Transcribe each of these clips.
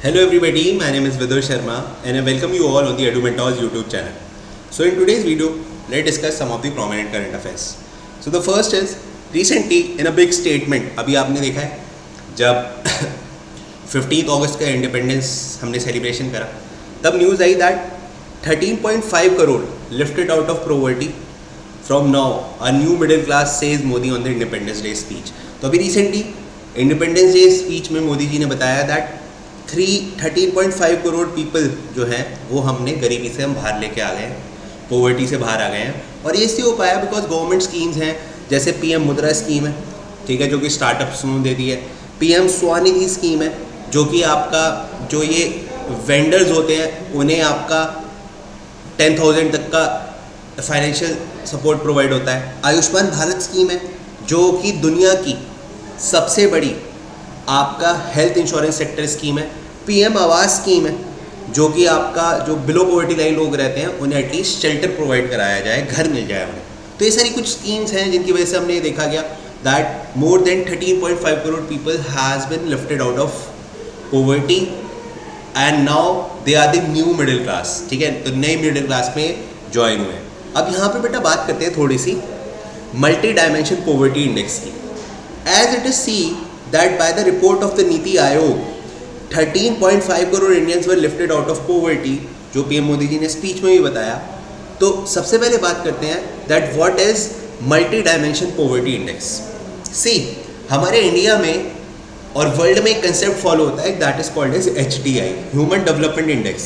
Hello everybody, my name is Vidur Sharma and I welcome you all on the EduMentors YouTube channel. So in today's video, let's discuss some of the prominent current affairs. So the first is, recently in a big statement, अभी आपने देखा है जब 15th अगस्त का independence हमने celebration करा, तब news I that 13.5 crore lifted out of poverty from now a new middle class says Modi on the independence day speech. तो अभी रिसेंटली इंडिपेंडेंस डे स्पीच में मोदी जी ने बताया दैट 13.5 करोड़ पीपल जो हैं वो हमने गरीबी से हम बाहर लेके आ गए हैं, पॉवर्टी से बाहर आ गए हैं. और ये इसलिए हो पाया बिकॉज गवर्नमेंट स्कीम्स हैं, जैसे पीएम मुद्रा स्कीम है, ठीक है, जो कि स्टार्टअप्स को देती है. पीएम स्वनिधि स्कीम है जो कि आपका जो ये वेंडर्स होते हैं उन्हें आपका 10,000 तक का फाइनेंशियल सपोर्ट प्रोवाइड होता है. आयुष्मान भारत स्कीम है जो कि दुनिया की सबसे बड़ी आपका हेल्थ इंश्योरेंस सेक्टर स्कीम है. पीएम आवास स्कीम है जो कि आपका जो बिलो पॉवर्टी लाइन लोग रहते हैं उन्हें एटलीस्ट शेल्टर प्रोवाइड कराया जाए, घर मिल जाए उन्हें. तो ये सारी कुछ स्कीम्स हैं जिनकी वजह से हमने ये देखा गया that more than 13.5 crore people has been lifted out of poverty and now they are the new middle class. ठीक है, तो नए मिडिल क्लास में ज्वाइन हुए. अब यहाँ पे बेटा बात करते हैं थोड़ी सी मल्टी डायमेंशन पॉवर्टी इंडेक्स की. As it is see that by the report of the NITI Aayog 13.5 crore Indians were lifted out of poverty, जो पीएम मोदी जी ने स्पीच में भी बताया. तो सबसे पहले बात करते हैं that what is multi dimension poverty index. See, हमारे इंडिया में और वर्ल्ड में एक कंसेप्ट फॉलो होता है that is called as HDI, human development index.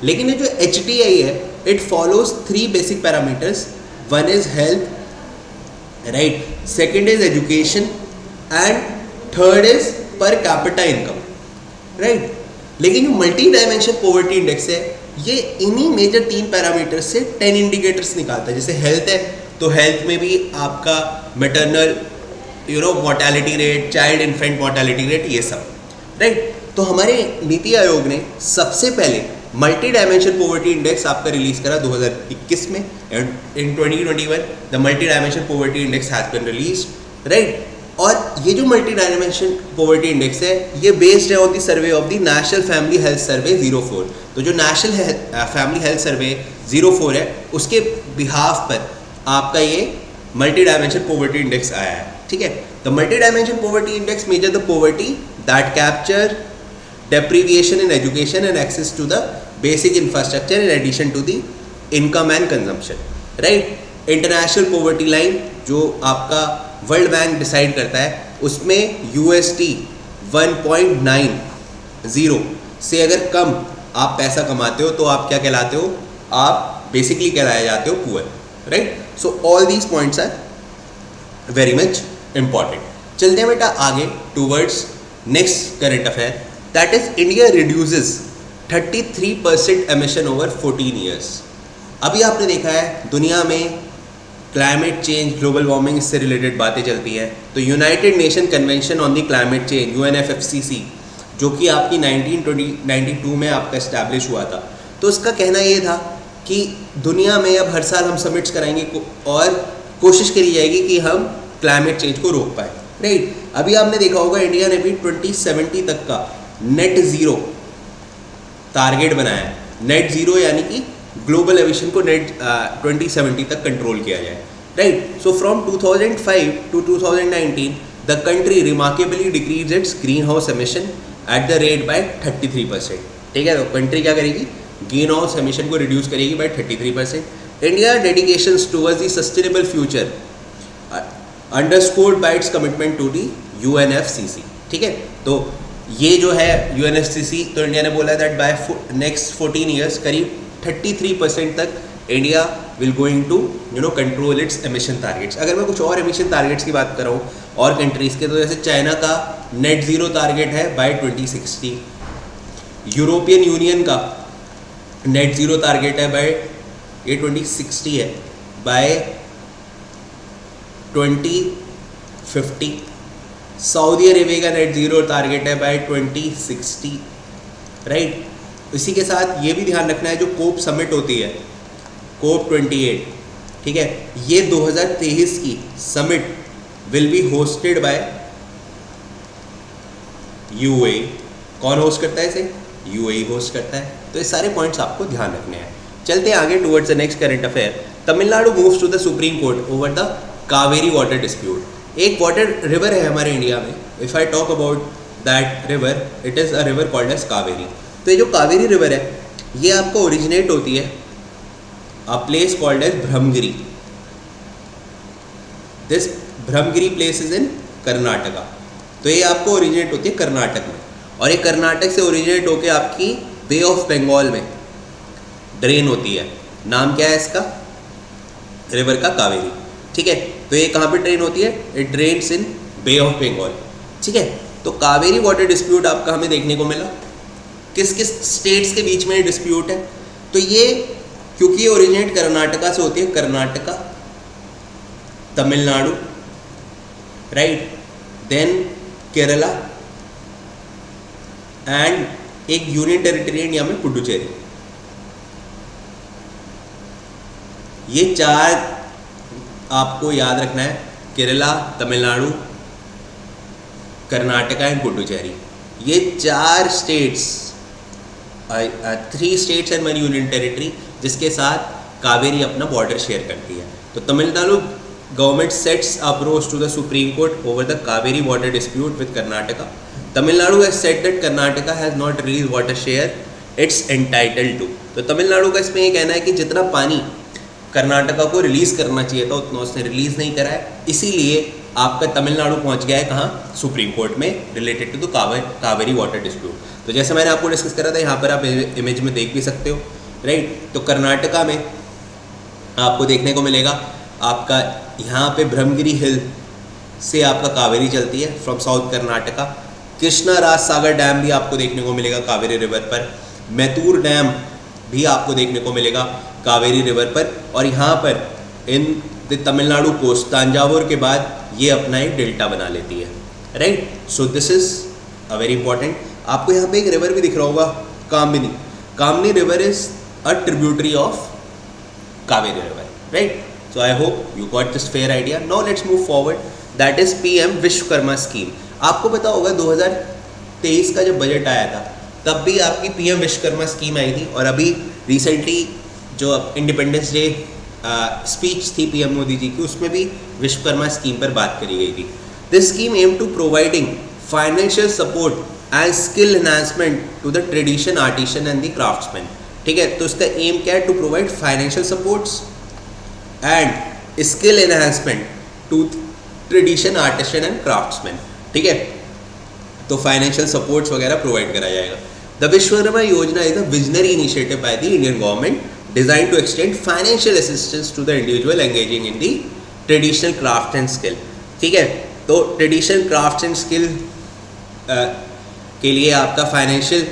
लेकिन ये जो HDI है it follows 3 basic parameters. One is health, right, second is education and third is per capita income, right. लेकिन जो मल्टी डायमेंशन पॉवर्टी इंडेक्स है ये इन्हीं major 3 parameters से 10 इंडिकेटर्स निकालता है. जैसे हेल्थ है तो हेल्थ में भी आपका maternal mortality rate, child infant mortality rate, ये सब, राइट. तो हमारे नीति आयोग ने सबसे पहले मल्टी डायमेंशन पॉवर्टी इंडेक्स आपका रिलीज करा 2021 में. In 2021 the multi dimension poverty index has been release, right. और ये जो मल्टी डायमेंशन पॉवर्टी इंडेक्स है ये बेस्ड है on the survey of the national family health survey 04. तो जो नेशनल फैमिली हेल्थ सर्वे 04 है उसके बिहाफ पर आपका ये मल्टी डायमेंशन पॉवर्टी इंडेक्स आया है. ठीक है, the multi dimension poverty index measure the poverty that capture deprivation in education and access to the basic infrastructure in addition to the income and consumption, right. International poverty line जो आपका world bank decide करता है उसमें USD 1.90 से अगर कम आप पैसा कमाते हो तो आप क्या कहलाते हो, आप बेसिकली कहलाए जाते हो poor, right. So all these points are very much important. चलते हैं बेटा आगे towards next current affair. That is, India reduces 33% emission over 14 years. अभी आपने देखा है दुनिया में क्लाइमेट चेंज, ग्लोबल वार्मिंग, इससे रिलेटेड बातें चलती हैं. तो United nation convention on the climate change UNFCCC जो कि आपकी 1992 में आपका इस्टेब्लिश हुआ था, तो उसका कहना ये था कि दुनिया में अब हर साल हम समिट्स कराएंगे और कोशिश करी जाएगी कि हम क्लाइमेट चेंज को रोक पाए, राइट. अभी आपने देखा होगा इंडिया ने भी 2070 तक का नेट ज़ीरो टारगेट बनाया है. नेट ज़ीरो यानी कि ग्लोबल एमिशन को नेट 2070 तक कंट्रोल किया जाए, right. So from 2005 to 2019 the country remarkably decrease its green house emission at the rate by 33%. ठीक है, तो कंट्री क्या करेगी, ग्रीन हाउस एमिशन को रिड्यूस करेगी by 33%. India dedications towards the sustainable future underscored by its commitment to the UNFCCC. ठीक है, तो ये जो है UNFCCC, तो इंडिया ने बोला दैट बाय नेक्स्ट 14 ईयर्स करीब 33% तक India will going to control its emission targets. अगर मैं कुछ और एमिशन टारगेट्स की बात कर रहा हूँ और कंट्रीज़ के, तो जैसे चाइना का नेट ज़ीरो टारगेट है बाय 2060, यूरोपियन यूनियन का नेट ज़ीरो टारगेट है बाय 2060 है बाय 2050. सऊदी अरेबिया का नेट ज़ीरो टारगेट है बाय 2060, राइट. इसी के साथ ये भी ध्यान रखना है जो कोप समिट होती है COP 28, ठीक है, ये 2023 की summit will be hosted by UAE, कौन होस्ट करता है इसे? यूएई होस्ट करता है। तो ये सारे पॉइंट्स आपको ध्यान रखने हैं। चलते हैं आगे towards the next current affair. Tamil Nadu moves to the Supreme Court over the Kaveri water dispute. एक वाटर रिवर है हमारे इंडिया में, if I talk about that river, it is a river called as Kaveri. तो ये जो कावेरी रिवर है ये आपको ओरिजिनेट होती है a place called as Brahmagiri. This Brahmagiri place is in Karnataka. तो ये आपको ओरिजिनेट होती है कर्नाटक में, और ये कर्नाटक से ओरिजिनेट होकर आपकी बे ऑफ बंगाल में ड्रेन होती है। नाम क्या है इसका? रिवर का कावेरी। ठीक है, तो ये कहाँ पे ड्रेन होती है? It drains in Bay of Bengal. ठीक है, तो कावेरी वाटर डिस्प्यूट आपका हमें देखने को मिला। किस किस स्टेट्स के बीच में ये डिस्प्यूट है? तो ये क्योंकि ये ओरिजिनेट कर्नाटका से होती है, Karnataka, Tamil Nadu, right, then Kerala and एक यूनियन टेरिटरी इंडिया में पुडुचेरी। ये चार आपको याद रखना है, केरला, तमिलनाडु, कर्नाटका एंड पुडुचेरी। ये चार states, 3 states and 1 union territory, जिसके साथ कावेरी अपना बॉर्डर शेयर करती है। तो Tamil Nadu government sets approach to the Supreme Court over the Kaveri water dispute with Karnataka. Tamil Nadu has said that Karnataka has not release water share its entitled to. तो तमिलनाडु का इसमें ये कहना है कि जितना पानी कर्नाटका को रिलीज़ करना चाहिए था उतना उसने रिलीज़ नहीं करा है, इसीलिए आपका तमिलनाडु पहुंच गया है कहाँ? सुप्रीम कोर्ट में, related to the Kaveri water dispute. तो जैसे मैंने आपको डिस्कस करा था, यहाँ पर आप इमेज में देख भी सकते हो, राइट। तो कर्नाटका में आपको देखने को मिलेगा आपका यहाँ पे ब्रह्मगिरी हिल से आपका कावेरी चलती है from south Karnataka. Krishna Raj Sagar dam भी आपको देखने को मिलेगा कावेरी रिवर पर। मैतूर डैम भी आपको देखने को मिलेगा कावेरी रिवर पर। और यहाँ पर in the Tamil Nadu coast, Thanjavur के बाद ये अपना एक डेल्टा बना लेती है, right. So this is a very important. आपको यहाँ पे एक रिवर भी दिख रहा होगा, Kamini. Kamini river is a tributary of Kaveri river, right. So I hope you got this fair idea. Now let's move forward, that is PM Vishwakarma scheme. आपको पता होगा 2023 का जब बजट आया था तब भी आपकी पीएम विश्वकर्मा स्कीम आई थी, और अभी रिसेंटली जो इंडिपेंडेंस डे स्पीच थी पीएम मोदी जी की, उसमें भी विश्वकर्मा स्कीम पर बात करी गई थी। This scheme aim to providing financial support and skill enhancement to the tradition artisan and the craftsmen. ठीक है, तो इसका एम क्या है? To provide financial supports and skill enhancement to tradition artisan and craftsmen. ठीक है, तो फाइनेंशियल सपोर्ट्स वगैरह प्रोवाइड करा जाएगा। द विश्वकर्मा योजना is a visionary initiative by the Indian government designed to extend financial assistance to the individual engaging in the traditional craft and skill। ठीक है, तो ट्रेडिशनल क्राफ्ट एंड स्किल के लिए आपका फाइनेंशियल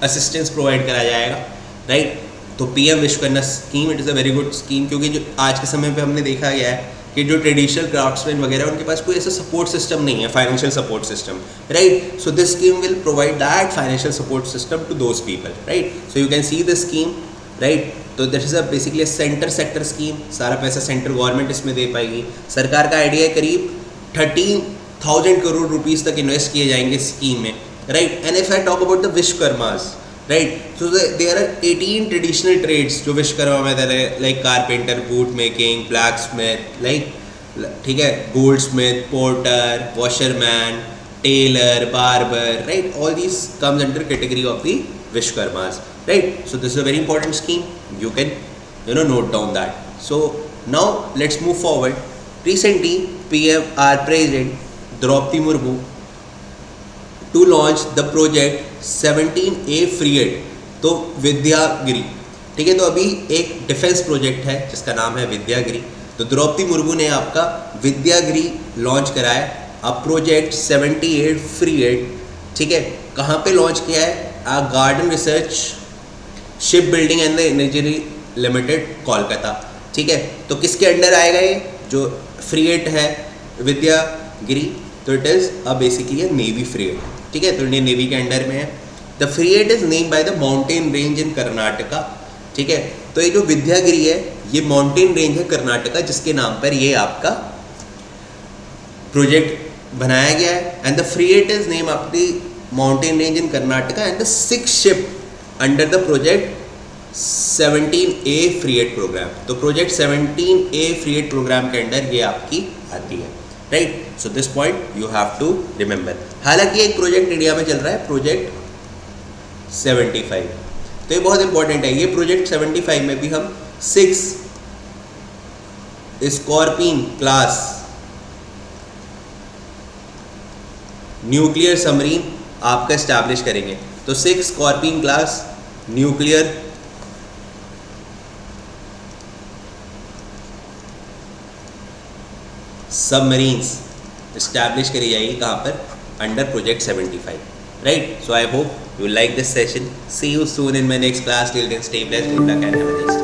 असिस्टेंस प्रोवाइड करा जाएगा, right. तो PM Vishwakarma scheme it is a very good scheme, क्योंकि जो आज के समय पे हमने देखा गया है कि जो ट्रेडिशनल क्राफ्ट्समैन वगैरह उनके पास कोई ऐसा सपोर्ट सिस्टम नहीं है, financial support system, right. So this scheme will provide that financial support system to those people, right. So you can see this scheme, right. तो this is a basically center sector scheme, सारा पैसा central government इसमें दे पाएगी। सरकार का idea है करीब 13,000 crore rupees तक इन्वेस्ट किए जाएंगे स्कीम में, right. And if I talk about the Vishwakarmas, right, so there are 18 traditional trades जो विश्वकर्मा में है, like carpenter, boot making, black smith, like, ठीक है, gold smith, porter, washerman, tailor, barber, right. All these comes under category of the Vishwakarmas, right? So this is a very important scheme. You can, note down that. So now let's move forward. Recently, PM, our President Draupadi Murmu, to launch the project 17A Friate, तो विद्यागिरी। ठीक है, तो अभी एक defence project है जिसका नाम है विद्यागिरी। तो द्रौपदी मुर्मू ने आपका विद्यागिरी लॉन्च कराया, अब प्रोजेक्ट 78 Friate। ठीक है, कहाँ पे लॉन्च किया है? Garden research ship building and the energy limited, Kolkata. ठीक है, तो किसके अंडर आएगा ये जो फ्रीगेट है विद्यागिरी? तो it is basically a navy freight. ठीक है, तो इंडियन नेवी के अंडर में है। The freight is named by the mountain range इन कर्नाटका। ठीक है, तो ये जो विद्यागिरी है ये माउंटेन रेंज है कर्नाटका, जिसके नाम पर ये आपका प्रोजेक्ट बनाया गया है। And the freight is name of the mountain range in Karnataka and the 6th ship under the project 17A Frigate program. तो प्रोजेक्ट 17A Frigate program के अंडर ये आपकी आती है, right. So this point you have to remember. हालांकि एक project India में चल रहा है, प्रोजेक्ट 75, तो ये बहुत इंपॉर्टेंट है. ये प्रोजेक्ट 75 में भी हम 6 स्कॉर्पियन क्लास न्यूक्लियर सबमरीन आपका स्टैब्लिश करेंगे. तो 6 scorpion class nuclear submarines establish करी जाएगी. कहाँ पर? Under project 75, right. So I hope you like this session. See you soon in my next class. Till then, stay blessed. Good luck and have a nice day.